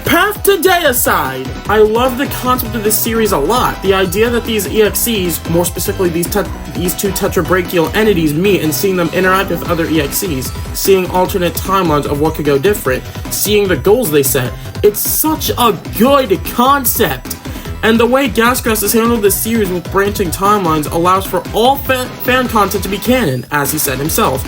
Path to Deicide! I love the concept of this series a lot. The idea that these EXEs, more specifically these two Tetrabrachial entities, meet and seeing them interact with other EXEs, seeing alternate timelines of what could go different, seeing the goals they set. It's such a good concept! And the way Excrescence has handled this series with branching timelines allows for all fan content to be canon, as he said himself.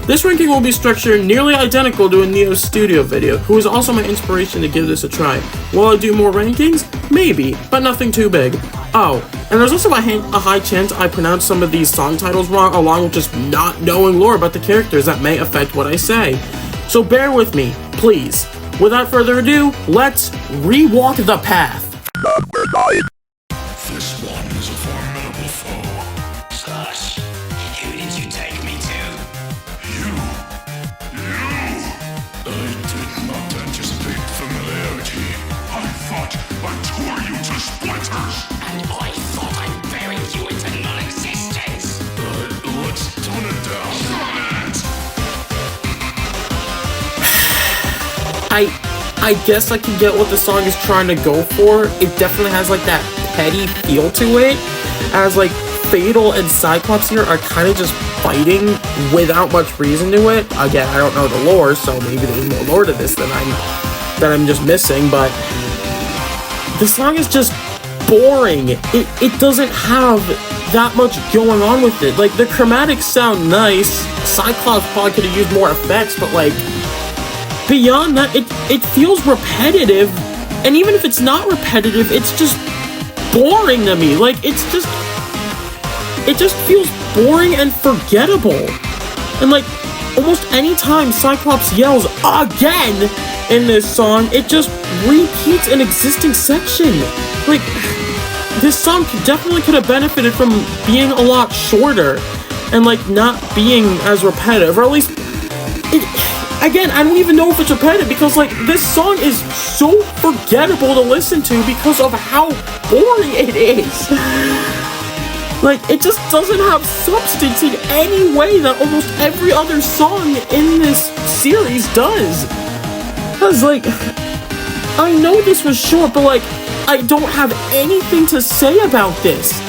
This ranking will be structured nearly identical to a Neo Studio video, who is also my inspiration to give this a try. Will I do more rankings? Maybe, but nothing too big. Oh, and there's also a high chance I pronounce some of these song titles wrong, along with just not knowing lore about the characters that may affect what I say. So bear with me, please. Without further ado, let's rewalk the path. This one is a formidable foe. Slush, who did you take me to? You! I did not anticipate familiarity. I thought I tore you to splinters! And I thought I buried you into non-existence! Let's tone it down. I guess I can get what the song is trying to go for. It definitely has like that petty feel to it, as like Fatal and Cyclops here are kind of just fighting without much reason to it. Again, I don't know the lore, so maybe there's more lore to this than I'm just missing, but the song is just boring. It doesn't have that much going on with it. Like, the chromatics sound nice. Cyclops probably could have used more effects, but like, beyond that, it feels repetitive, and even if it's not repetitive, it's just boring to me. Like, it just feels boring and forgettable. And like, almost any time Cyclops yells again in this song, it just repeats an existing section. Like, this song definitely could have benefited from being a lot shorter and like not being as repetitive, or at least again, I don't even know if it's repetitive, because like, this song is so forgettable to listen to because of how boring it is. Like, it just doesn't have substance in any way that almost every other song in this series does. Because like, I know this was short, but like, I don't have anything to say about this.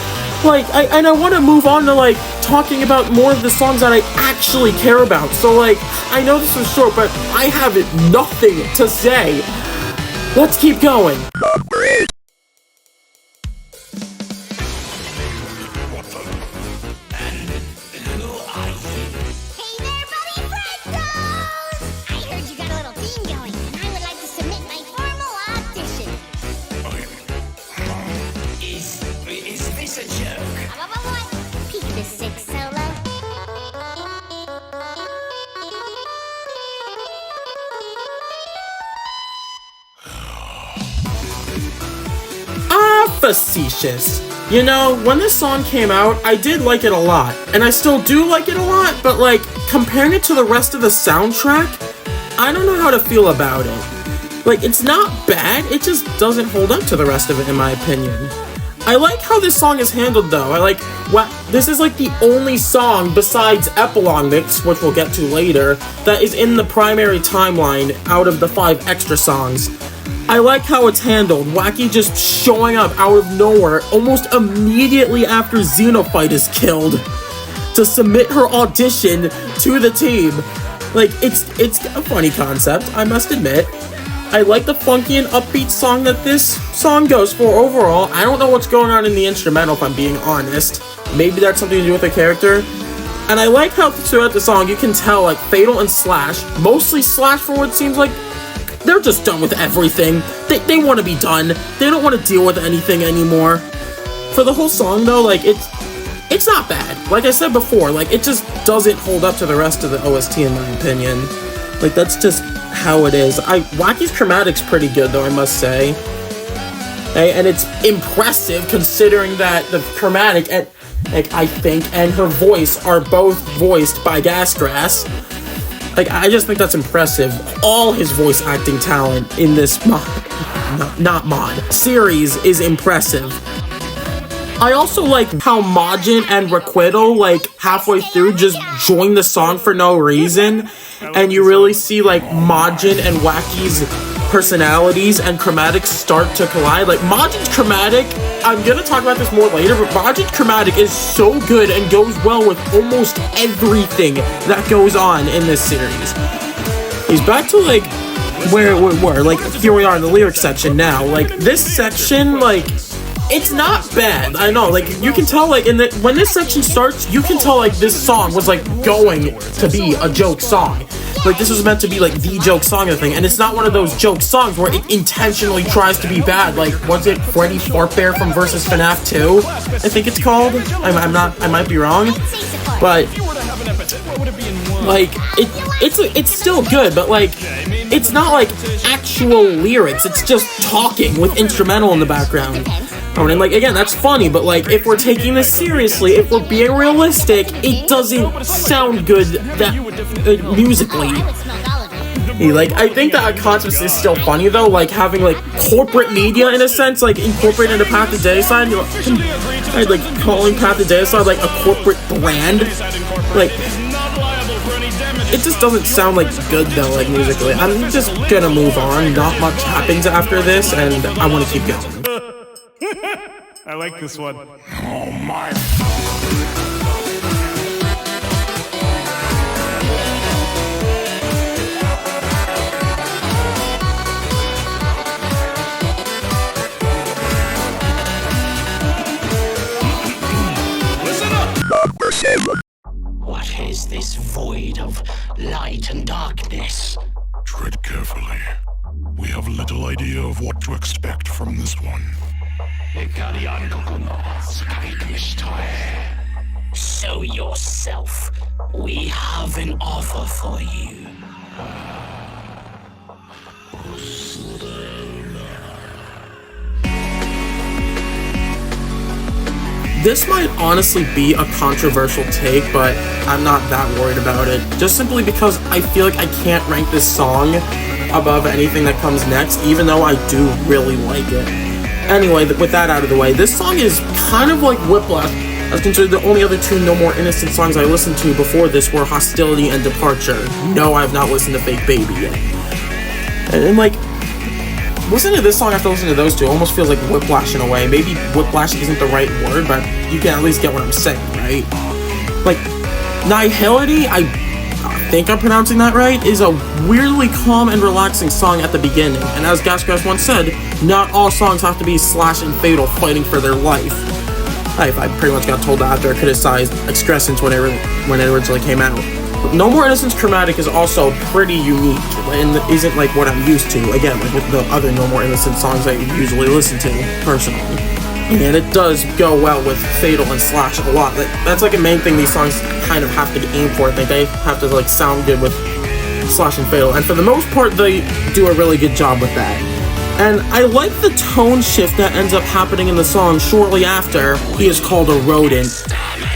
Like, I want to move on to like talking about more of the songs that I actually care about. So like, I know this was short, but I have nothing to say. Let's keep going. Facetious. You know, when this song came out, I did like it a lot, and I still do like it a lot, but like, comparing it to the rest of the soundtrack, I don't know how to feel about it. Like, it's not bad, it just doesn't hold up to the rest of it, in my opinion. I like how this song is handled, though. I like, this is like the only song besides Epilogue Mix, which we'll get to later, that is in the primary timeline out of the 5 extra songs. I like how it's handled. Wacky just showing up out of nowhere almost immediately after Xenophyte is killed to submit her audition to the team. Like, it's a funny concept, I must admit. I like the funky and upbeat song that this song goes for overall. I don't know what's going on in the instrumental, if I'm being honest. Maybe that's something to do with the character. And I like how throughout the song you can tell, like, Fatal and Slash, mostly Slash for what seems like, they're just done with everything. They want to be done. They don't want to deal with anything anymore. For the whole song, though, like, it's not bad. Like I said before, like, it just doesn't hold up to the rest of the OST, in my opinion. Like, that's just how it is. Wacky's chromatic's pretty good, though, I must say. And it's impressive, considering that the chromatic, and, like, I think, and her voice are both voiced by Excrescence. Like, I just think that's impressive. All his voice acting talent in this series is impressive. I also like how Majin and Requital, like, halfway through just join the song for no reason, and you really see, like, Majin and Wacky's personalities and chromatics start to collide. Like, Majid's chromatic, I'm gonna talk about this more later, but Majid's chromatic is so good and goes well with almost everything that goes on in this series. He's back to, like, where we were. Like, here we are in the lyrics section now. Like, this section, like, it's not bad. I know, like, you can tell, like, when this section starts, you can tell, like, this song was, like, going to be a joke song. Like, this was meant to be, like, the joke song of the thing, and it's not one of those joke songs where it intentionally tries to be bad. Like, was it Freddy Fartbear from Versus FNAF 2? I think it's called. I might be wrong. But, like, it's still good, but, like, it's not, like, actual lyrics. It's just talking with instrumental in the background. And, like, again, that's funny, but, like, if we're taking this seriously, if we're being realistic, it doesn't sound good that musically. Like, I think that concept is still funny, though, like, having, like, corporate media, in a sense, like, incorporated into Path to Deicide, like, calling Path to Deicide, like, a corporate brand. Like, it just doesn't sound, like, good, though, like, musically. I'm just gonna move on. Not much happens after this, and I want to keep going. I like this one. Oh my. What is this void of light and darkness? Tread carefully. We have little idea of what to expect from this one. Show yourself. We have an offer for you. This might honestly be a controversial take, but I'm not that worried about it. Just simply because I feel like I can't rank this song above anything that comes next, even though I do really like it. Anyway, with that out of the way, this song is kind of like Whiplash, as considered the only other two No More Innocent songs I listened to before this were Hostility and Departure. No, I have not listened to Fake Baby yet. And like, listening to this song after listening to those two almost feels like Whiplash in a way. Maybe Whiplash isn't the right word, but you can at least get what I'm saying, right? Like, Nihility, I think I'm pronouncing that right, is a weirdly calm and relaxing song at the beginning. And as Gasgrass once said, not all songs have to be Slash and Fatal fighting for their life. I pretty much got told that after I criticized Excrescence when it originally came out. But No More Innocence chromatic is also pretty unique and isn't like what I'm used to, again, like with the other No More Innocent songs I usually listen to, personally. And it does go well with Fatal and Slash a lot. That's like a main thing these songs kind of have to aim for. I think they have to like sound good with Slash and Fatal. And for the most part, they do a really good job with that. And I like the tone shift that ends up happening in the song shortly after he is called a rodent.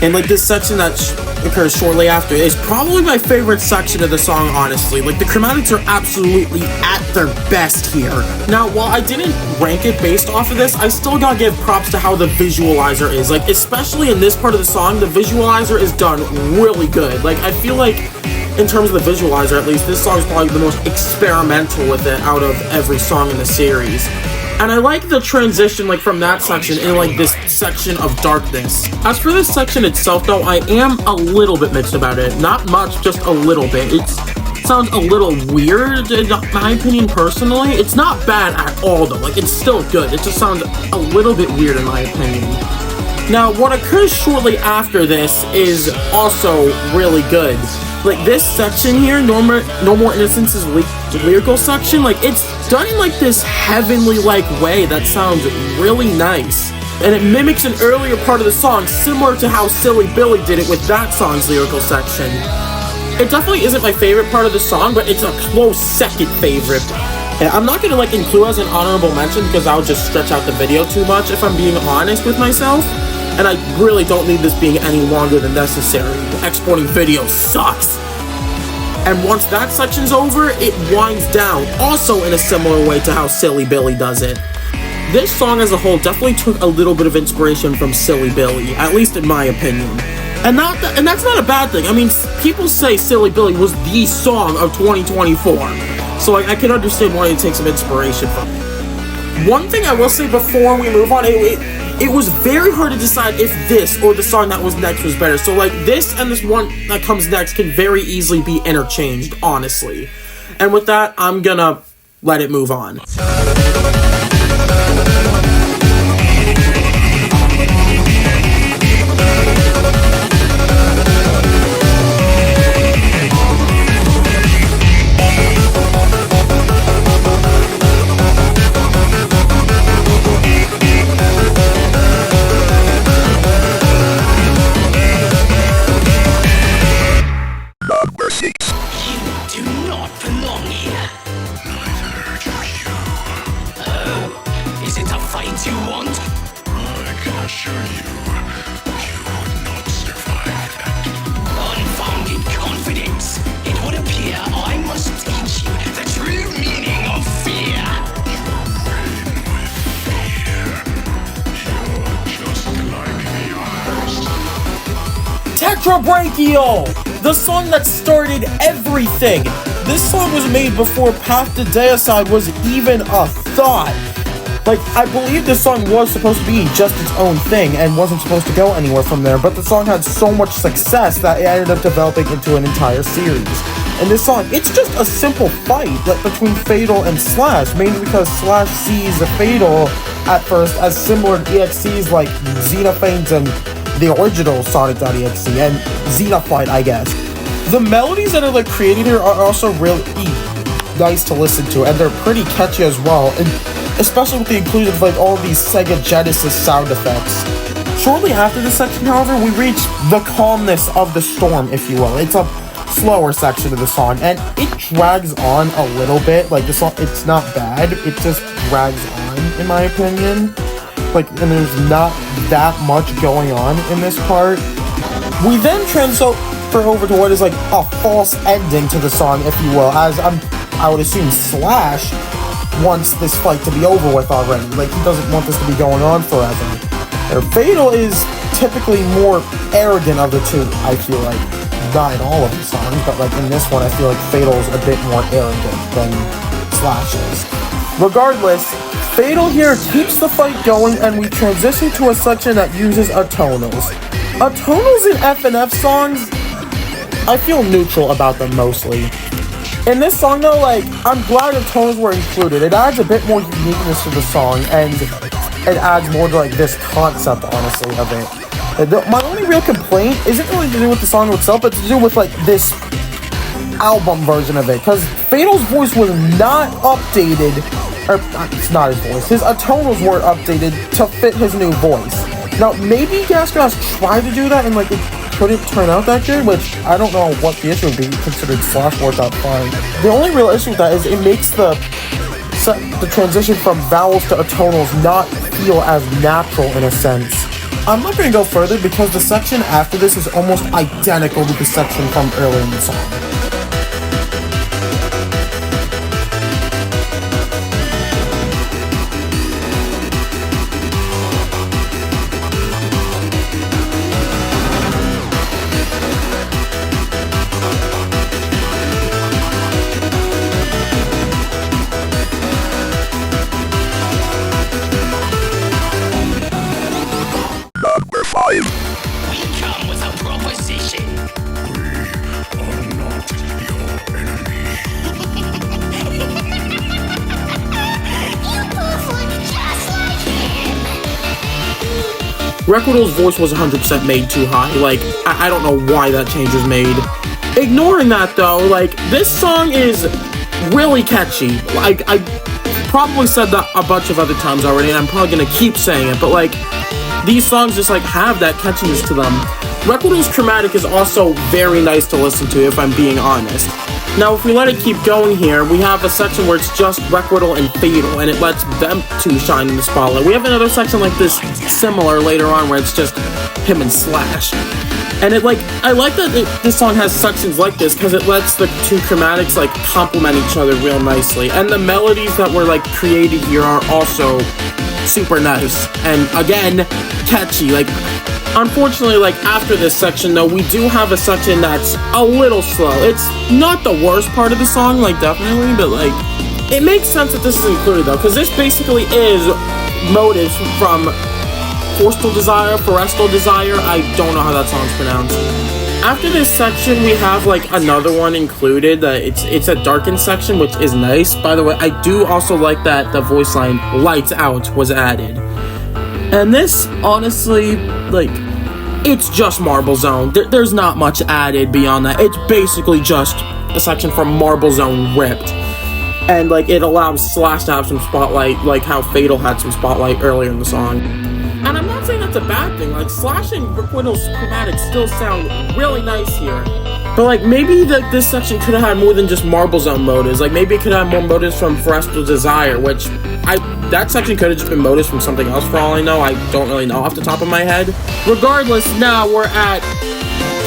And like this section that occurs shortly after is probably my favorite section of the song, honestly. Like the chromatics are absolutely at their best here. Now, while I didn't rank it based off of this, I still gotta give props to how the visualizer is. Like, especially in this part of the song, the visualizer is done really good. Like, I feel like, in terms of the visualizer at least, this song is probably the most experimental with it out of every song in the series. And I like the transition, like, from that section into, like, this section of darkness. As for this section itself, though, I am a little bit mixed about it. Not much, just a little bit. It sounds a little weird, in my opinion, personally. It's not bad at all, though. Like, it's still good. It just sounds a little bit weird, in my opinion. Now, what occurs shortly after this is also really good. Like, this section here, No More Innocence's lyrical section, like, it's done in, like, this heavenly-like way that sounds really nice. And it mimics an earlier part of the song, similar to how Silly Billy did it with that song's lyrical section. It definitely isn't my favorite part of the song, but it's a close second favorite. And I'm not gonna, like, include as an honorable mention because I'll just stretch out the video too much if I'm being honest with myself. And I really don't need this being any longer than necessary. Exporting video sucks. And once that section's over, it winds down, also in a similar way to how Silly Billy does it. This song as a whole definitely took a little bit of inspiration from Silly Billy, at least in my opinion. And that's not a bad thing. I mean, people say Silly Billy was the song of 2024. So like I can understand why you take some inspiration from it. One thing I will say before we move on, it was very hard to decide if this or the song that was next was better. So like this and this one that comes next can very easily be interchanged, honestly. And with that, I'm gonna let it move on. You do not belong here. Neither do you. Oh, is it a fight you want? I can assure you, you would not survive that. Unfounded confidence. It would appear I must teach you the true meaning of fear. You're just like the others. Tetrabrachial! The song that started everything! This song was made before Path to Deicide was even a thought. Like, I believe this song was supposed to be just its own thing and wasn't supposed to go anywhere from there, but the song had so much success that it ended up developing into an entire series. And this song, it's just a simple fight between Fatal and Slash, mainly because Slash sees Fatal at first as similar to EXCs like Xenophanes and the original Sonic.exe and Xenofight, I guess. The melodies that are like created here are also really nice to listen to, and they're pretty catchy as well, and especially with the inclusion of like all of these Sega Genesis sound effects. Shortly after this section, however, we reach the calmness of the storm, if you will. It's a slower section of the song, and it drags on a little bit. Like the song, it's not bad, it just drags on, in my opinion. Like, and there's not that much going on in this part. We then transfer over to what is like a false ending to the song, if you will, as I would assume Slash wants this fight to be over with already. Like, he doesn't want this to be going on forever. Or Fatal is typically more arrogant of the two, I feel like. Not in all of the songs, but like in this one, I feel like Fatal's a bit more arrogant than Slash is. Regardless, Fatal here keeps the fight going, and we transition to a section that uses atonals. Atonals in FNF songs, I feel neutral about them mostly. In this song though, like, I'm glad atonals were included. It adds a bit more uniqueness to the song, and it adds more to like this concept, honestly, of it. My only real complaint isn't really to do with the song itself, but to do with like this album version of it, because Fatal's voice was not updated, or it's not his voice, his atonals weren't updated to fit his new voice. Now, maybe Gasgas tried to do that and like it couldn't turn out that good, which I don't know what the issue would be, considered Slash worked out fine. The only real issue with that is it makes the transition from vowels to atonals not feel as natural in a sense. I'm not going to go further because the section after this is almost identical to the section from earlier in the song. We come with a proposition. We are not your enemy. You both look just like him. Requidal's voice was 100% made too high. Like, I don't know why that change was made. Ignoring that though, like, this song is really catchy. Like, I probably said that a bunch of other times already, and I'm probably gonna keep saying it, but like, these songs just like have that catchiness to them. Requidal's Chromatic is also very nice to listen to, if I'm being honest. Now, if we let it keep going here, we have a section where it's just Requidal and Fatal, and it lets them two shine in the spotlight. We have another section like this, similar later on, where it's just him and Slash. And it like, I like that this song has sections like this, because it lets the two chromatics like complement each other real nicely. And the melodies that were like created here are also super nice. And again, catchy. Like, unfortunately, like, after this section, though, we do have a section that's a little slow. It's not the worst part of the song, like, definitely, but, like, it makes sense that this is included, though, because this basically is motives from Forestal Desire, I don't know how that song's pronounced. After this section, we have, like, another one included. It's a darkened section, which is nice. By the way, I do also like that the voice line, Lights Out, was added. And this, honestly, like, it's just Marble Zone. There's not much added beyond that. It's basically just a section from Marble Zone ripped. And, like, it allows Slash to have some spotlight, like how Fatal had some spotlight earlier in the song. And I'm not saying that's a bad thing. Like, Slash and Requital's chromatics still sound really nice here. But, like, maybe this section could have had more than just Marble Zone motives. Like, maybe it could have more motives from Forestal Desire, which that section could have just been motives from something else for all I know. I don't really know off the top of my head. Regardless, now we're at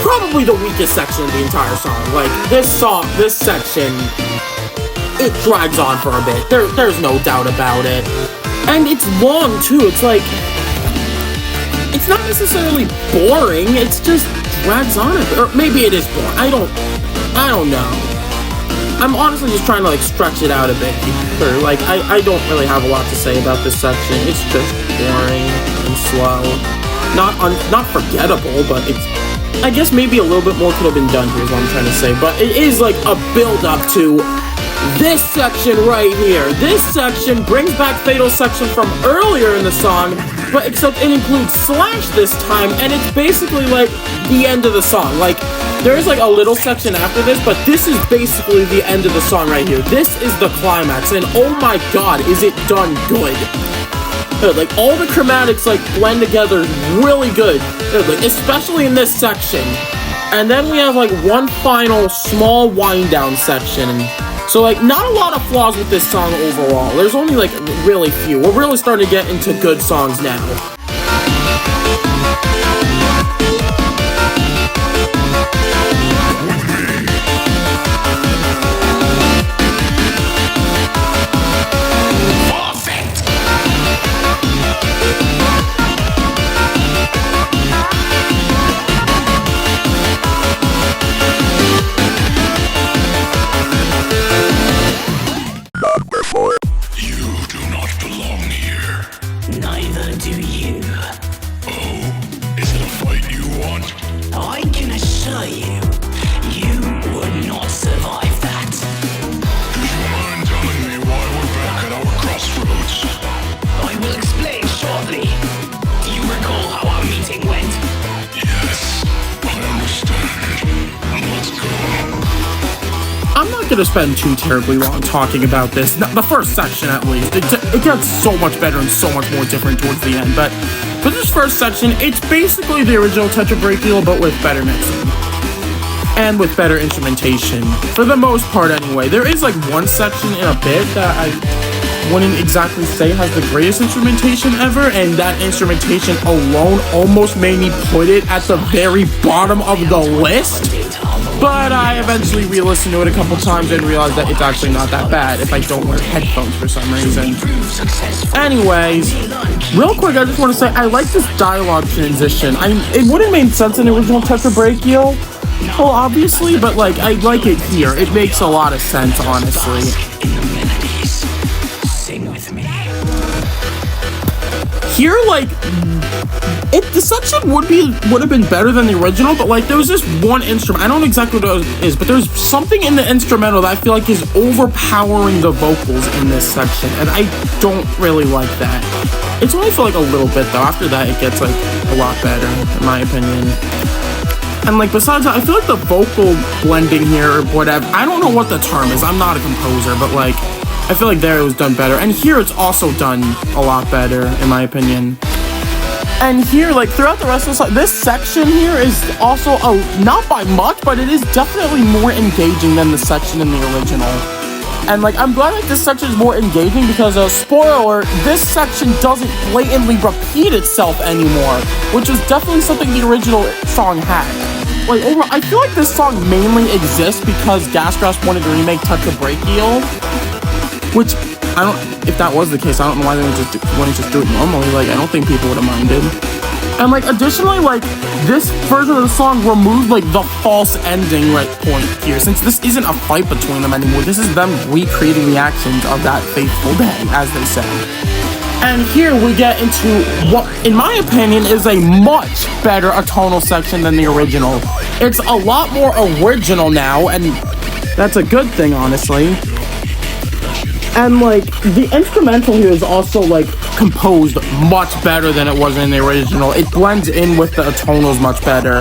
probably the weakest section of the entire song. Like, this section, it drags on for a bit. There's no doubt about it. And it's long, too. It's like, it's not necessarily boring, it's just drags on a bit. Or maybe it is boring. I don't know. I'm honestly just trying to, like, stretch it out a bit here. Like, I don't really have a lot to say about this section. It's just boring and slow. Not forgettable, but it's, I guess maybe a little bit more could have been done here is what I'm trying to say. But it is, like, a build-up to this section right here. This section brings back Fatal section from earlier in the song, but except it includes Slash this time, and it's basically like the end of the song. Like, there's like a little section after this, but this is basically the end of the song right here. This is the climax, and oh my god, is it done good. Like, all the chromatics, like, blend together really good. Like, especially in this section. And then we have, like, one final small wind-down section. So, like, not a lot of flaws with this song overall. There's only, like, really few. We're really starting to get into good songs now. To spend too terribly long talking about this. The first section, at least, it gets so much better and so much more different towards the end. But for this first section, it's basically the original Tetrabrachial, but with better mixing and with better instrumentation, for the most part anyway. There is like one section in a bit that I wouldn't exactly say has the greatest instrumentation ever, and that instrumentation alone almost made me put it at the very bottom of the list. But I eventually re-listened to it a couple times and realized that it's actually not that bad if I don't wear headphones for some reason. Anyways, real quick, I just want to say I like this dialogue transition. It wouldn't make sense in the original Tetrabrachial, well, obviously, but like, I like it here. It makes a lot of sense, honestly. Here, like, the section would have been better than the original, but like, there was this one instrument. I don't know exactly what it is, but there's something in the instrumental that I feel like is overpowering the vocals in this section, and I don't really like that. It's only for like a little bit though. After that, it gets like a lot better, in my opinion. And like, besides that, I feel like the vocal blending here, or whatever, I don't know what the term is. I'm not a composer, but like, I feel like there it was done better. And here it's also done a lot better, in my opinion. And here, like, throughout the rest of the song, this section here is also, not by much, but it is definitely more engaging than the section in the original. And, like, I'm glad that this section is more engaging because, spoiler alert, this section doesn't blatantly repeat itself anymore, which is definitely something the original song had. Like, overall, I feel like this song mainly exists because Gasgrass wanted to remake Tetrabrachial, which if that was the case, I don't know why they wouldn't just do it normally. Like, I don't think people would have minded. And like, additionally, like, this version of the song removed like the false ending point here, since this isn't a fight between them anymore. This is them recreating the actions of that fateful day, as they say. And here we get into what, in my opinion, is a much better atonal section than the original. It's a lot more original now, and that's a good thing, honestly. And like, the instrumental here is also like composed much better than it was in the original. It blends in with the atonals much better.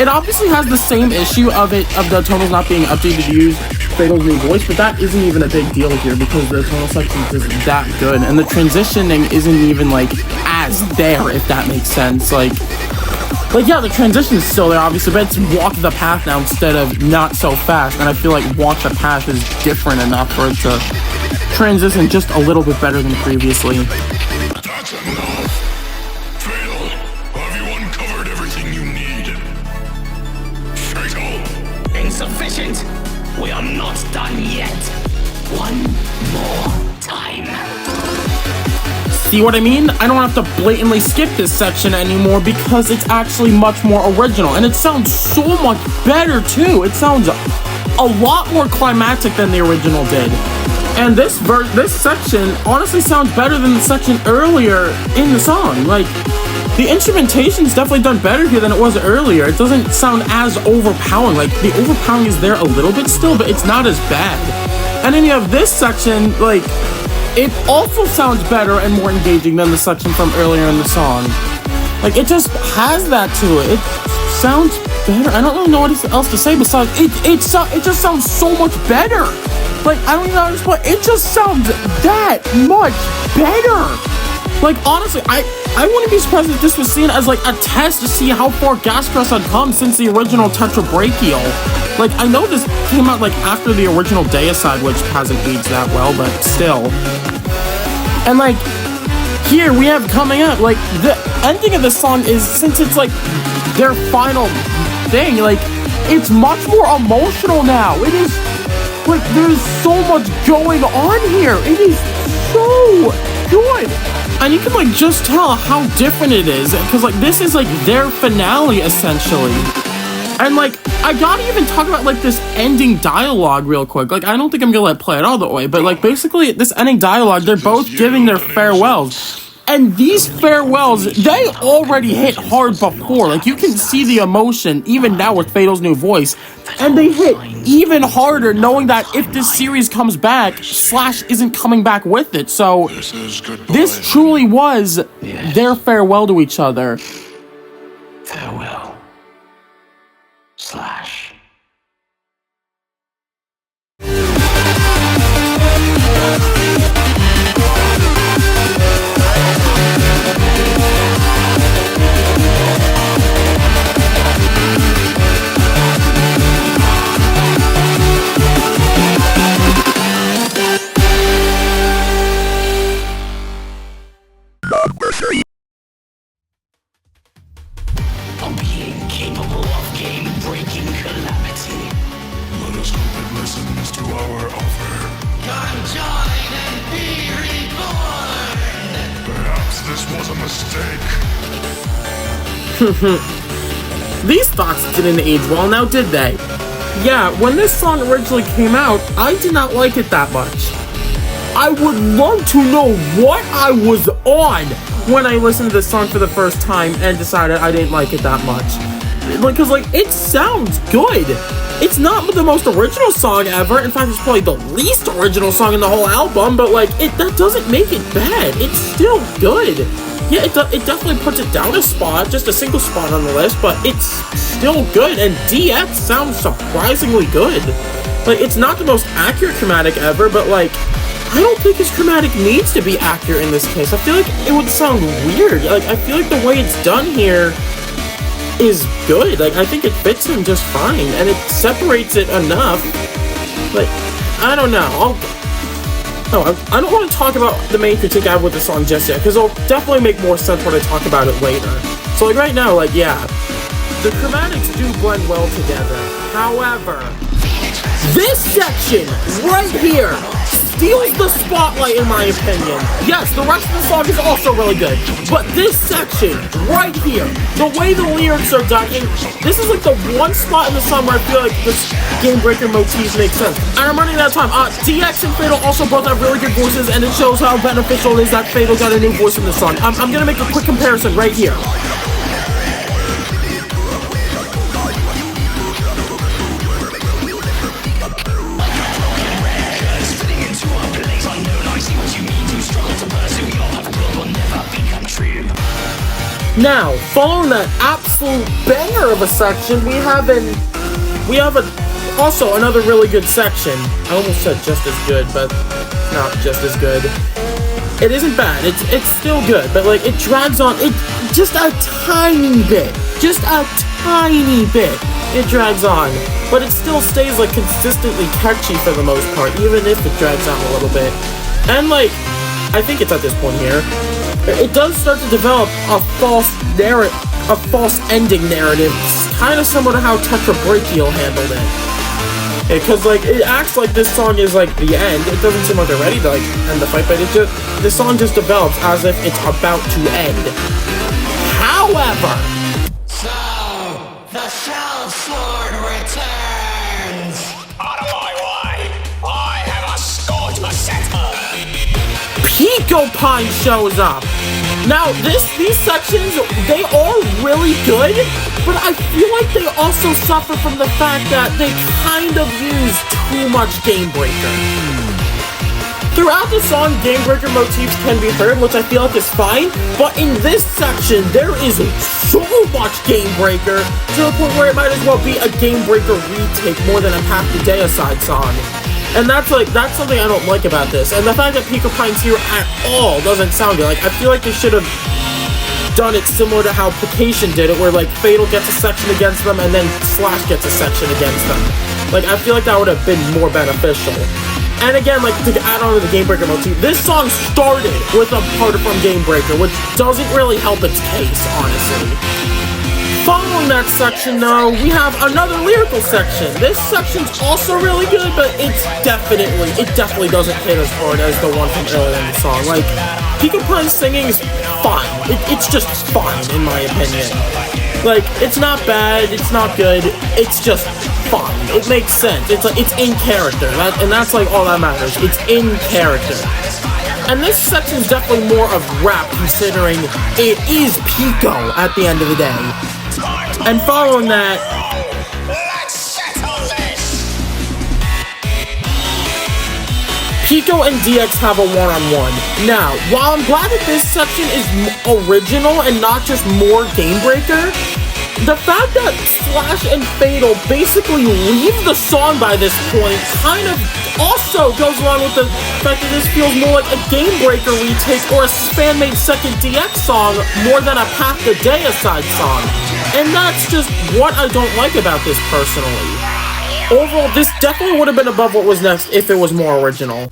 It obviously has the same issue of the atonals not being updated to use Fatal's new voice, but that isn't even a big deal here because the atonal section is just that good, and the transitioning isn't even like as there, if that makes sense. Like yeah, the transition is still there, obviously, but it's walk the path now instead of not so fast, and I feel like walk the path is different enough for it to transition just a little bit better than previously. That's enough. Fatal, have you uncovered everything you need? Fatal. Insufficient. We are not done yet. One more time. See what I mean? I don't have to blatantly skip this section anymore because it's actually much more original, and it sounds so much better too. It sounds a lot more climactic than the original did. And this section honestly sounds better than the section earlier in the song. Like, the instrumentation's definitely done better here than it was earlier. It doesn't sound as overpowering. Like, the overpowering is there a little bit still, but it's not as bad. And then you have this section, like, it also sounds better and more engaging than the section from earlier in the song. Like, it just has that to it. It sounds better. I don't really know what else to say besides it just sounds so much better. Like, I don't even know how to explain. It just sounds that much better. Like, honestly, I wouldn't be surprised if this was seen as like a test to see how far Excrescence had come since the original Tetrabrachial. Like, I know this came out like after the original Deicide, which hasn't aged that well, but still. And like, here we have coming up, like, the ending of this song is, since it's like their final thing, like, it's much more emotional now. It is, like, there's so much going on here. It is so good. And you can, like, just tell how different it is, because, like, this is, like, their finale, essentially. And, like, I gotta even talk about, like, this ending dialogue real quick. Like, I don't think I'm gonna let it play it all the way, but, like, basically, this ending dialogue, they're both giving their farewells. And these farewells, they already hit hard before. Like, you can see the emotion, even now with Fatal's new voice. And they hit even harder knowing that if this series comes back, Slash isn't coming back with it. So, this truly was their farewell to each other. Farewell. Slash. A being capable of game-breaking calamity. Let us hope it listens to our offer. Come join and be reborn! Perhaps this was a mistake. These thoughts didn't age well, now did they? Yeah, when this song originally came out, I did not like it that much. I would love to know what I was on when I listened to this song for the first time and decided I didn't like it that much. Because, like, it sounds good. It's not the most original song ever. In fact, it's probably the least original song in the whole album, but, like, that doesn't make it bad. It's still good. Yeah, it definitely puts it down a spot, just a single spot on the list, but it's still good, and DX sounds surprisingly good. Like, it's not the most accurate chromatic ever, but, like, I don't think his chromatic needs to be accurate in this case. I feel like it would sound weird. Like, I feel like the way it's done here is good. Like, I think it fits him just fine, and it separates it enough. Like, I don't know. I don't want to talk about the main critique I have with the song just yet, because it'll definitely make more sense when I talk about it later. So, like, right now, like, yeah, the chromatics do blend well together. However, this section right here steals the spotlight in my opinion. Yes, the rest of the song is also really good, but this section right here, the way the lyrics are done, and this is like the one spot in the song where I feel like this Game Breaker motif makes sense. And I'm running out of time. DX and Fatal also both have really good voices, and it shows how beneficial it is that Fatal got a new voice in the song. I'm gonna make a quick comparison right here. Now, following that absolute banger of a section, we have also another really good section. I almost said just as good, but not just as good. It isn't bad. It's still good, but like it drags on. It just a tiny bit. Just a tiny bit. It drags on, but it still stays like consistently catchy for the most part, even if it drags on a little bit. And like, I think it's at this point here. It does start to develop a false ending narrative, kind of similar to how Tetrabrachial handled it. Because like it acts like this song is like the end. It doesn't seem like they're ready to like end the fight, but the song just develops as if it's about to end. However, so the Shell Sword returns. Out of my way! I have a score to settle. Pico Pine shows up. Now, these sections, they are really good, but I feel like they also suffer from the fact that they kind of use too much Game Breaker. Throughout the song, Game Breaker motifs can be heard, which I feel like is fine, but in this section, there is so much Game Breaker, to the point where it might as well be a Game Breaker retake more than a Half the Deicide song. And that's something I don't like about this. And the fact that Pico Pine's here at all doesn't sound good. Like, I feel like they should have done it similar to how Placation did it, where like Fatal gets a section against them and then Slash gets a section against them. Like, I feel like that would have been more beneficial. And again, like, to add on to the Game Breaker motif, this song started with a part from Game Breaker, which doesn't really help its case, honestly. Following that section, though, we have another lyrical section. This section's also really good, but it definitely doesn't hit as hard as the one from earlier in the song. Like, Pico Pine's singing is fine. It's just fine, in my opinion. Like, it's not bad, it's not good, it's just fine. It makes sense. It's like, it's in character, and that's like all that matters. It's in character. And this section is definitely more of rap, considering it is Pico at the end of the day. And following that, Let's settle this. Pico and DX have a one-on-one. Now, while I'm glad that this section is original and not just more Game Breaker, the fact that Slash and Fatal basically leave the song by this point kind of also goes along with the fact that this feels more like a Game Breaker retake or a fan-made second DX song more than a Path to Deicide song. And that's just what I don't like about this personally. Overall, this definitely would have been above what was next if it was more original.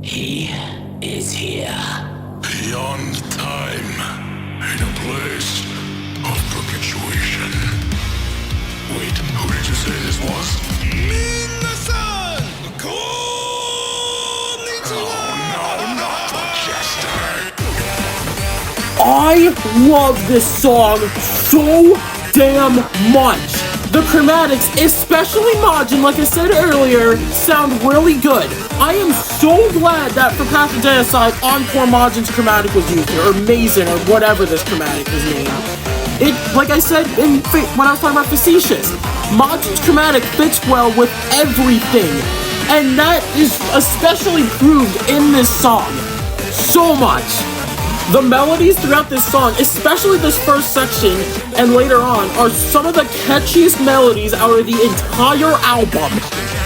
He is here. Beyond time, in a place of perpetuation. Wait, who did you say this was? Oh no, not the jester! I love this song so damn much. The chromatics, especially Majin, like I said earlier, sound really good. I am so glad that for Path to Deicide, Encore Majin's chromatic was used, or Mason, or whatever this chromatic is named. It, like I said when I was talking about Facetious, Majin's chromatic fits well with everything, and that is especially proved in this song. So much. The melodies throughout this song, especially this first section and later on, are some of the catchiest melodies out of the entire album.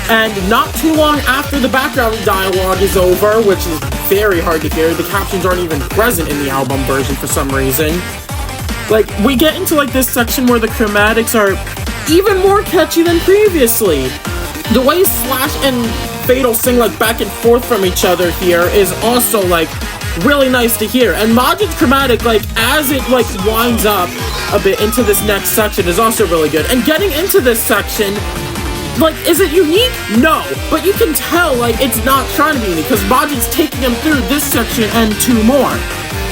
And not too long after the background dialogue is over, which is very hard to hear. The captions aren't even present in the album version for some reason. Like, we get into like this section where the chromatics are even more catchy than previously. The way Slash and Fatal sing like back and forth from each other here is also like really nice to hear. And Majin's chromatic, like as it like winds up a bit into this next section, is also really good. And getting into this section, like, is it unique? No, but you can tell like it's not trying to be unique because Majin's taking him through this section and 2 more.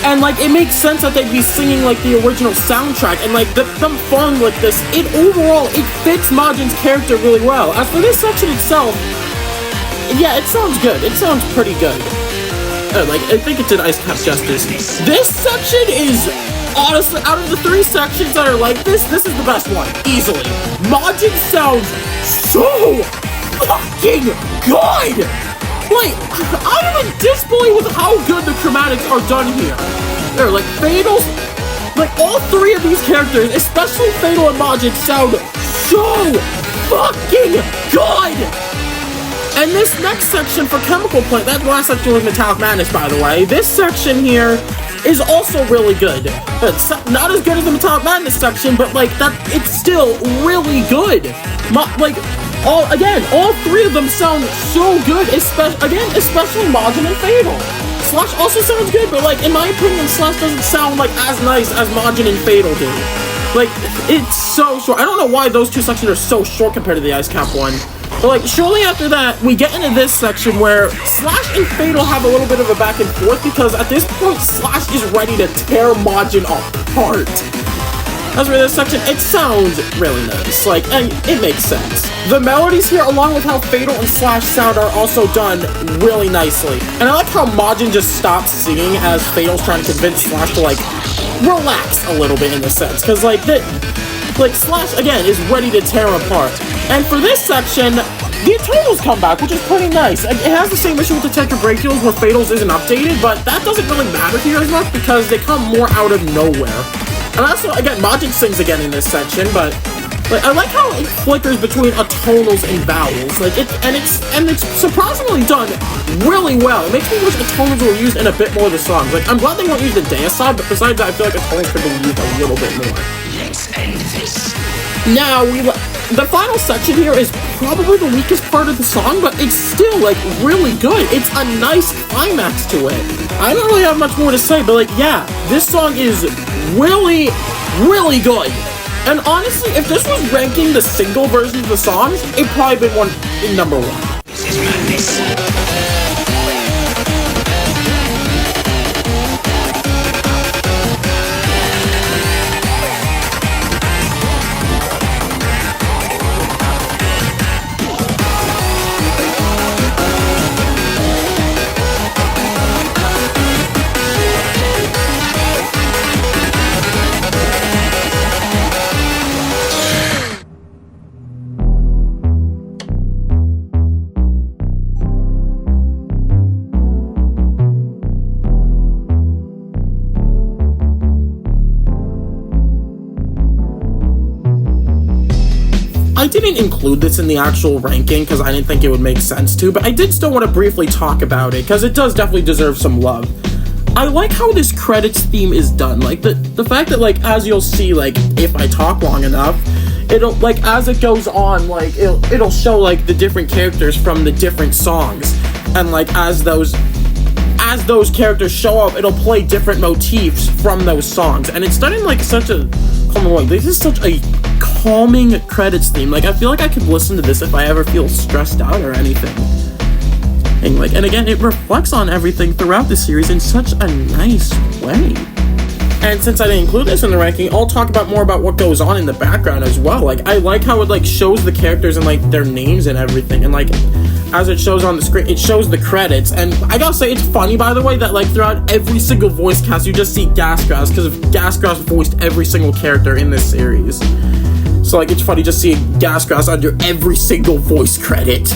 And like it makes sense that they'd be singing like the original soundtrack, and like them falling like this, it overall it fits Majin's character really well. As for this section itself, yeah, it sounds good. It sounds pretty good. Like, I think it did Ice Cap justice. This section is, honestly, out of the 3 sections that are like this is the best one, easily. Majin sounds so fucking good! Like, I am in disbelief with how good the chromatics are done here. They're like, Fatal's, like, all 3 of these characters, especially Fatal and Majin, sound so fucking good! And this next section for Chemical Plant, that last section was Metallic Madness, by the way. This section here is also really good. It's not as good as the Metallic Madness section, but like that, it's still really good. All 3 of them sound so good, especially Majin and Fatal. Slash also sounds good, but like in my opinion, Slash doesn't sound like as nice as Majin and Fatal do. Like, it's so short. I don't know why those 2 sections are so short compared to the Ice Cap one. But like, shortly after that, we get into this section where Slash and Fatal have a little bit of a back and forth because at this point, Slash is ready to tear Majin apart. As for this section, it sounds really nice, like, and it makes sense. The melodies here, along with how Fatal and Slash sound, are also done really nicely. And I like how Majin just stops singing as Fatal's trying to convince Slash to, like, relax a little bit in this sense, because, like, Slash, again, is ready to tear him apart. And for this section, the Eternals come back, which is pretty nice. It has the same issue with the Tetrabrachials where Fatal's isn't updated, but that doesn't really matter here as much because they come more out of nowhere. And also, again, Majin sings again in this section, but like, I like how it flickers between atonals and vowels. Like, it's surprisingly done really well. It makes me wish atonals were used in a bit more of the songs. Like, I'm glad they won't use the Deicide, but besides that, I feel like atonals could be used a little bit more. Let's end this. Now, the final section here is probably the weakest part of the song, but it's still, like, really good. It's a nice climax to it. I don't really have much more to say, but, like, yeah, this song is really, really good. And honestly, if this was ranking the single versions of the songs, it'd probably been number 1. This is madness. I didn't include this in the actual ranking because I didn't think it would make sense to, but I did still want to briefly talk about it because it does definitely deserve some love. I like how this credits theme is done. Like, the fact that, like, as you'll see, like, if I talk long enough, it'll, like, as it goes on, like, it'll show, like, the different characters from the different songs. And, like, as those characters show up, it'll play different motifs from those songs. And it's done in, like, such a calming way. This is such a calming credits theme. Like, I feel like I could listen to this if I ever feel stressed out or anything. And again, it reflects on everything throughout the series in such a nice way. And since I didn't include this in the ranking, I'll talk more about what goes on in the background as well. Like, I like how it, like, shows the characters and, like, their names and everything. And, like, as it shows on the screen, it shows the credits. And I gotta say, it's funny, by the way, that, like, throughout every single voice cast, you just see Gasgrass, because Gasgrass voiced every single character in this series. So, like, it's funny just seeing Gasgrass under every single voice credit.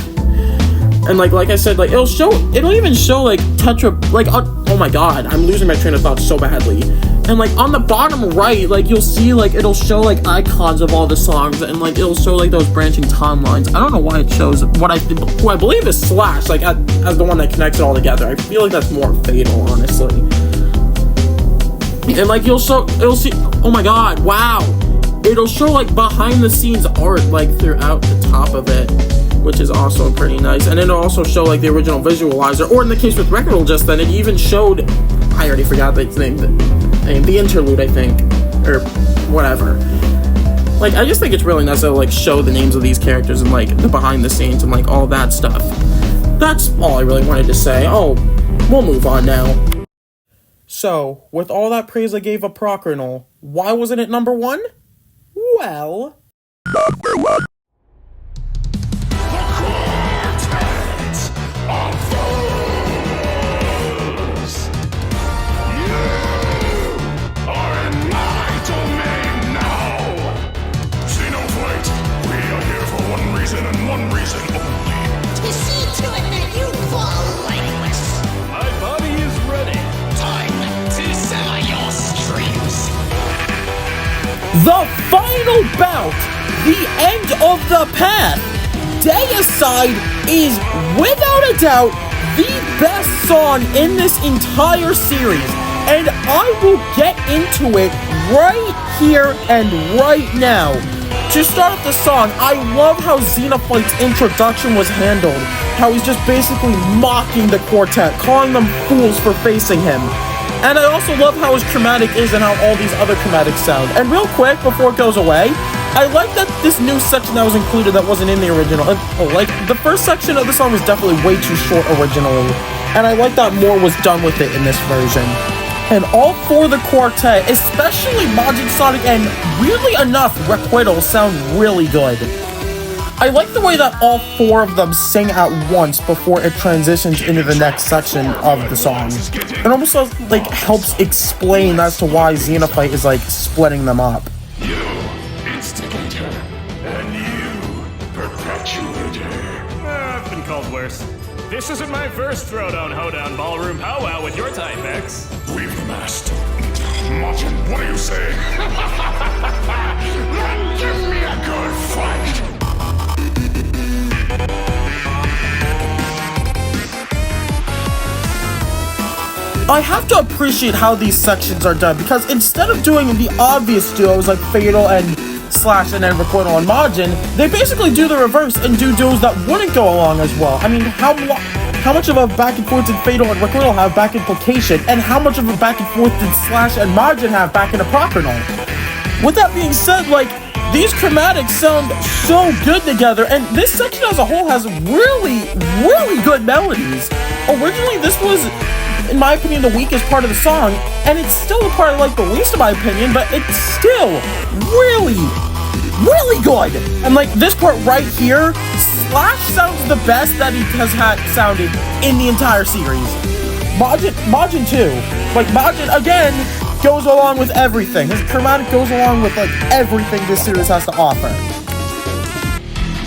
And, like I said, like, it'll even show, like, oh my god, I'm losing my train of thought so badly. And like on the bottom right, like you'll see like it'll show like icons of all the songs, and like it'll show like those branching timelines. I don't know why it shows who I believe is Slash, like as the one that connects it all together. I feel like that's more Fatal, honestly. And like it'll see, oh my god, wow, it'll show like behind the scenes art like throughout the top of it, which is also pretty nice. And it'll also show like the original visualizer, or in the case with Record just then, it even showed, I already forgot its name, the interlude, I think, or whatever. Like, I just think it's really nice to like show the names of these characters and like the behind the scenes and like all that stuff. That's all I really wanted to say. Oh, we'll move on now. So, with all that praise I gave Apochronal, why wasn't it number 1? Well... Number 1. The quartet of foes. You are in my domain now. Xenophite, we are here for one reason and one reason only. To see to it that you fall lifeless. My body is ready. Time to sever your strings. The final bout! The end of the path! Deicide is, without a doubt, the best song in this entire series. And I will get into it right here and right now. To start off the song, I love how Xenophite's introduction was handled. How he's just basically mocking the quartet, calling them fools for facing him. And I also love how his chromatic is and how all these other chromatics sound. And real quick, before it goes away, I like that this new section that was included that wasn't in the original. Like, the first section of the song was definitely way too short originally. And I like that more was done with it in this version. And all 4 of the quartet, especially Majin, Sonic, and weirdly enough, Requital, sound really good. I like the way that all 4 of them sing at once before it transitions into the next section of the song. It almost like helps explain as to why Xenophite is like splitting them up. You, instigator, and you, perpetuator. I've been called worse. This isn't my first throwdown, hoedown, ballroom powwow with your type, X. We've amassed. Majin, what are you saying? Then give me a good fight. I have to appreciate how these sections are done, because instead of doing the obvious duos like Fatal and Slash and then Requital and Majin, they basically do the reverse and do duos that wouldn't go along as well. I mean, how much of a back and forth did Fatal and Requital have back in Placation, and how much of a back and forth did Slash and Majin have back in Apochronal? With that being said, like, these chromatics sound so good together, and this section as a whole has really, really good melodies. Originally, this was, in my opinion, the weakest part of the song, and it's still the part I like the least in my opinion, but it's still really, really good. And like this part right here, Slash sounds the best that he has had sounded in the entire series. Majin too. Like Majin, again, goes along with everything. His chromatic goes along with like everything this series has to offer.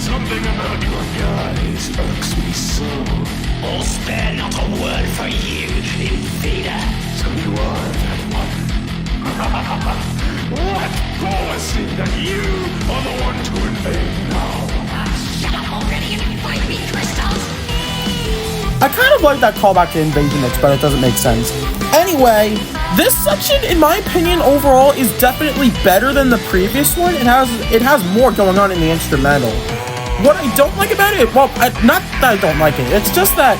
Something about your guys irks me so. I'll spare not a word for you, invader. So you are that one. What policy that you are the one to invade now? Shut up already and invite me, crystals. I kind of like that callback to Invasion X, but it doesn't make sense. Anyway, this section, in my opinion, overall, is definitely better than the previous one. It has more going on in the instrumental. What I don't like about it, well, not that I don't like it, it's just that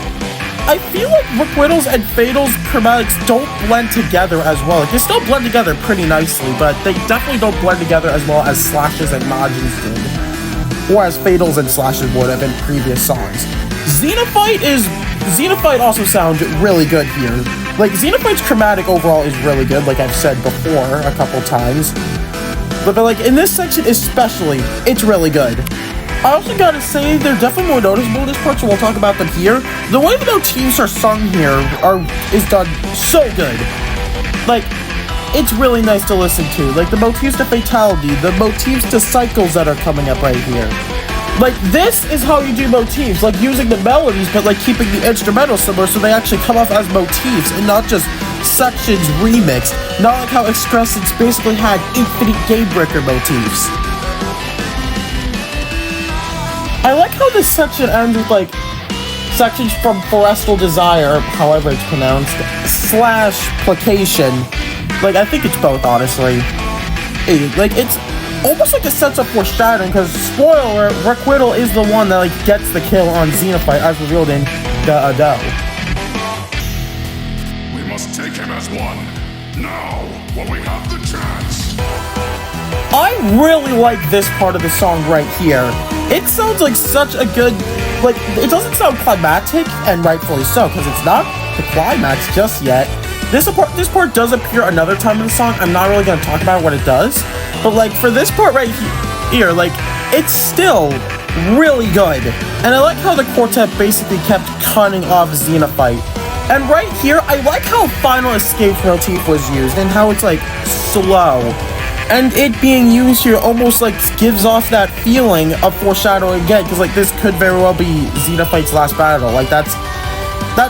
I feel like Requital's and Fatal's chromatics don't blend together as well. Like, they still blend together pretty nicely, but they definitely don't blend together as well as Slash's and Majin's did. Or as Fatal's and Slash's would have in previous songs. Xenophite also sounds really good here. Like, Xenophite's chromatic overall is really good, like I've said before a couple times. But like, in this section especially, it's really good. I also gotta say, they're definitely more noticeable in this part, so we'll talk about them here. The way the motifs are sung here is done so good. Like, it's really nice to listen to. Like, the motifs to Fatality, the motifs to Cycles that are coming up right here. Like, this is how you do motifs, like using the melodies, but like keeping the instrumental similar so they actually come off as motifs and not just sections remixed, not like how Excrescence basically had infinite game breaker motifs. I like how this section ends with like sections from Forestal Desire, however it's pronounced, / Placation. Like, I think it's both, honestly. Like, it's almost like a sense of foreshadowing, because, spoiler, Requital is the one that, like, gets the kill on Xenophyte, as revealed in the Ado. We must take him as one. Now, when we have the chance. I really like this part of the song right here. It sounds like such a good, like, it doesn't sound climactic, and rightfully so, because it's not the climax just yet. This part does appear another time in the song. I'm not really going to talk about what it does, but like for this part right here, like it's still really good. And I like how the quartet basically kept cutting off Xenophyte. And right here, I like how Final Escape motif was used and how it's like slow. And it being used here almost like gives off that feeling of foreshadowing again, because like this could very well be Xenophyte's last battle. Like that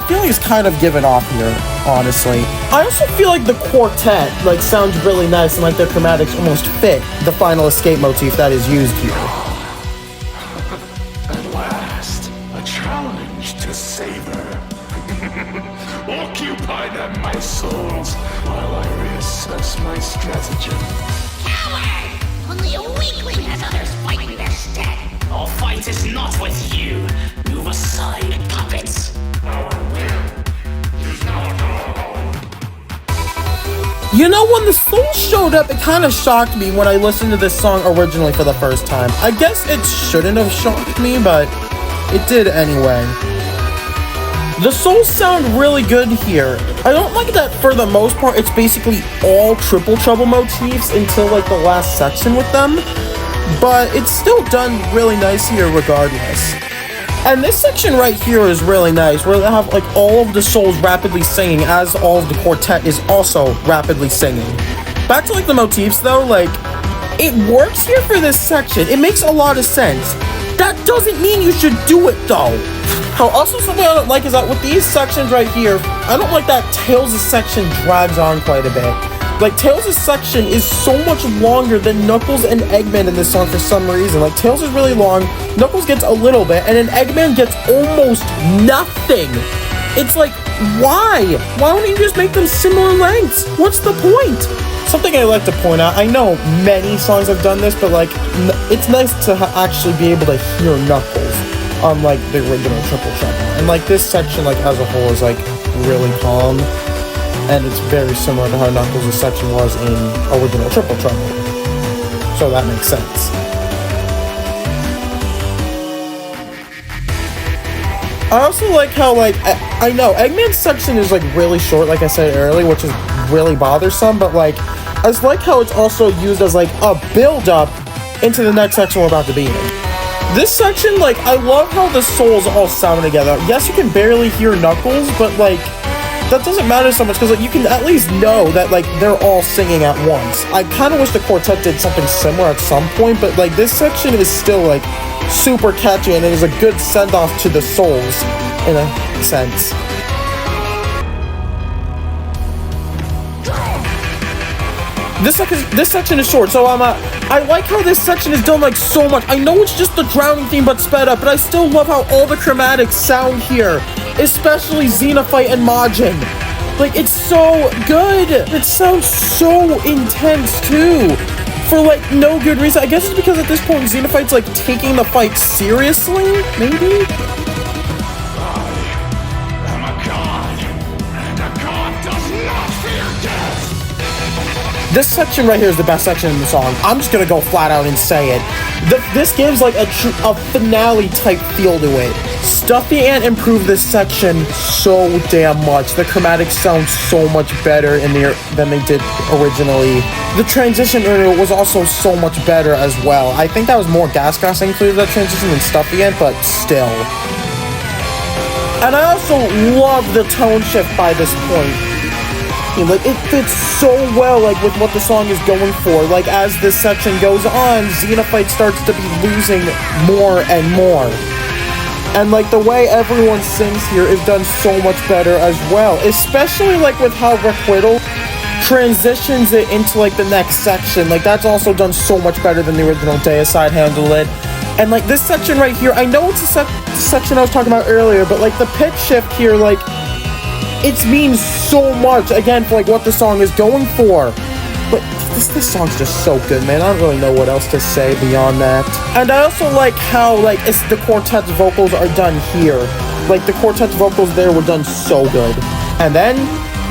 feeling is kind of given off here, honestly. I also feel like the quartet like sounds really nice and like their chromatics almost fit the Final Escape motif that is used here. At last, a challenge to savor. Occupy them, my souls, while I reassess my stratagem. Coward! Only a weakling has others fighting their stead. Our fight is not with you. Move aside, puppets. Our will is not our own. You know, when the Soul showed up, it kind of shocked me when I listened to this song originally for the first time. I guess it shouldn't have shocked me, but it did anyway. The Souls sound really good here. I don't like that for the most part it's basically all Triple Trouble motifs until like the last section with them, but it's still done really nice here regardless. And this section right here is really nice, where they have like all of the souls rapidly singing as all of the quartet is also rapidly singing. Back to like the motifs though, like it works here for this section. It makes a lot of sense. That doesn't mean you should do it though. Also, something I don't like is that with these sections right here, I don't like that Tails' section drags on quite a bit. Like, Tails' section is so much longer than Knuckles and Eggman in this song for some reason. Like, Tails is really long, Knuckles gets a little bit, and then Eggman gets almost nothing. It's like, why? Why don't you just make them similar lengths? What's the point? Something I like to point out, I know many songs have done this, but like, it's nice to actually be able to hear Knuckles on like the original Triple Trouble. And like this section like as a whole is like really calm, and it's very similar to how Knuckles' section was in original Triple Trouble. So that makes sense. I also like how like, I know Eggman's section is like really short like I said earlier, which is really bothersome, but like I just like how it's also used as like a build-up into the next section we're about to be in. This section, like, I love how the souls all sound together. Yes, you can barely hear Knuckles, but, like, that doesn't matter so much, because, like, you can at least know that, like, they're all singing at once. I kind of wish the quartet did something similar at some point, but, like, this section is still, like, super catchy, and it is a good send-off to the souls, in a sense. This section is short, so I like how this section is done like so much. I know it's just the drowning theme but sped up, but I still love how all the chromatics sound here, especially Xenophyte and Majin. Like, it's so good. It sounds so intense too, for like no good reason. I guess it's because at this point Xenophyte's like taking the fight seriously, maybe? I'm a god, and a god does not fear death. This section right here is the best section in the song. I'm just gonna go flat out and say it. This gives like a finale type feel to it. Stuffy Ant improved this section so damn much. The chromatics sound so much better in there than they did originally. The transition area was also so much better as well. I think that was more Gas included in that transition than Stuffy Ant, but still. And I also love the tone shift by this point. Like, it fits so well, like, with what the song is going for. Like, as this section goes on, Xenophyte starts to be losing more and more. And like the way everyone sings here is done so much better as well, especially like with how Gridlock transitions it into like the next section. Like that's also done so much better than the original Deicide handled it. And like this section right here, I know it's a section I was talking about earlier, but like the pitch shift here, like it means so much again for like what the song is going for. But this song's just so good, man. I don't really know what else to say beyond that. And I also like how like it's the quartet's vocals are done here. Like the quartet's vocals there were done so good. And then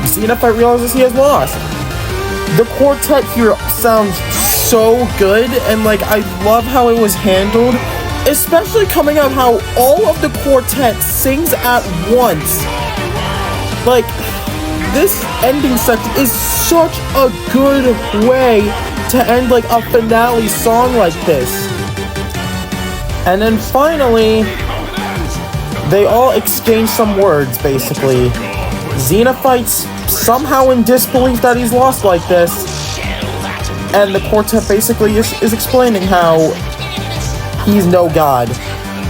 Xenofight realizes he has lost. The quartet here sounds so good, and like I love how it was handled, especially coming out how all of the quartet sings at once. Like this ending section is such a good way to end like a finale song like this. And then finally, they all exchange some words, basically. Xenofight's somehow in disbelief that he's lost like this, and the quartet basically is explaining how he's no god.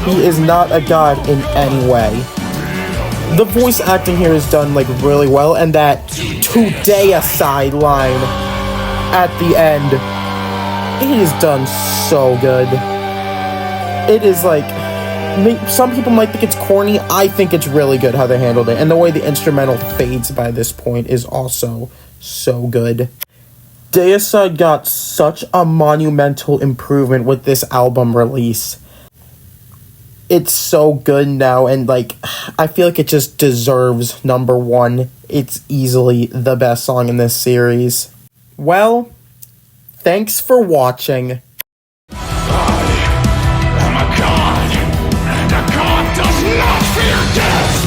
He is not a god in any way. The voice acting here is done like really well, and that "to Deicide" line at the end, it is done so good. It is like, some people might think it's corny. I think it's really good how they handled it, and the way the instrumental fades by this point is also so good. Deicide got such a monumental improvement with this album release. It's so good now, and like I feel like it just deserves #1. It's easily the best song in this series. Well, thanks for watching. I'm a god, and a god does not fear death!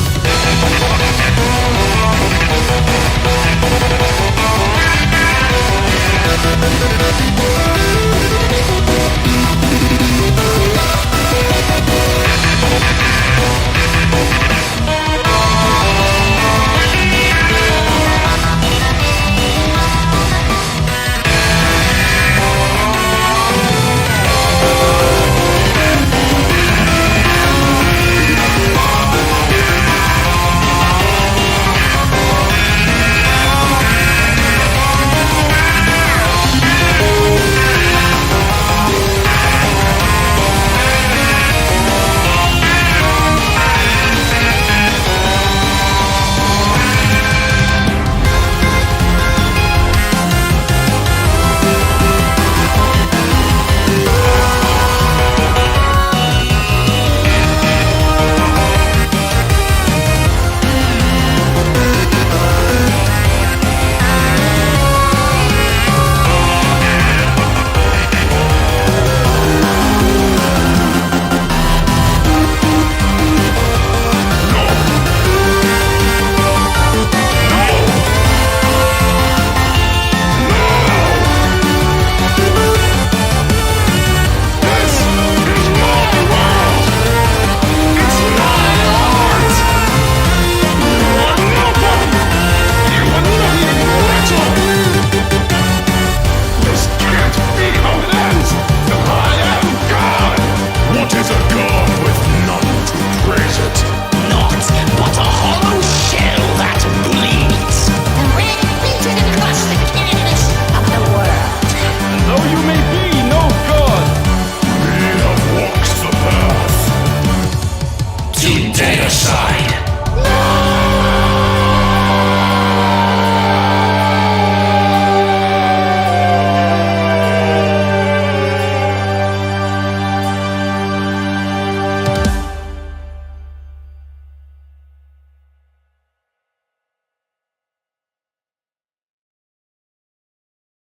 Deicide.